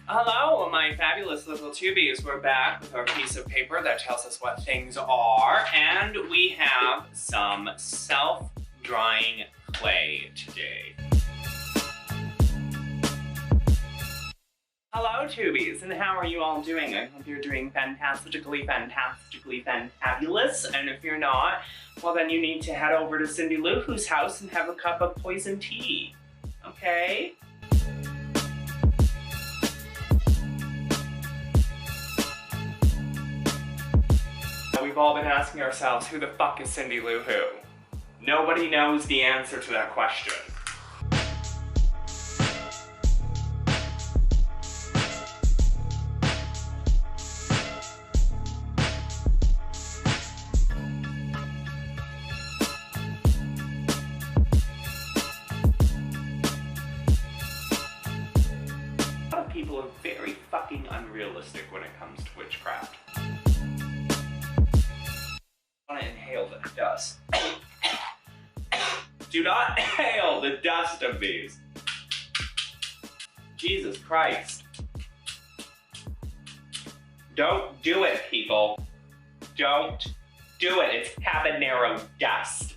Hello, my fabulous little tubies. We're back with our piece of paper that tells us what things are, and we have some self-drying clay today. Hello, tubies, and how are you all doing? I hope you're doing fantastically fantabulous, and if you're not, well then you need to head over to Cindy Lou Who's house and have a cup of poison tea, okay? We've all been asking ourselves, who the fuck is Cindy Lou Who? Nobody knows the answer to that question. A lot of people are very fucking unrealistic when it comes to witchcraft. I want to inhale the dust. Do not inhale the dust of these. Jesus Christ. Don't do it, people. Don't do it. It's habanero dust.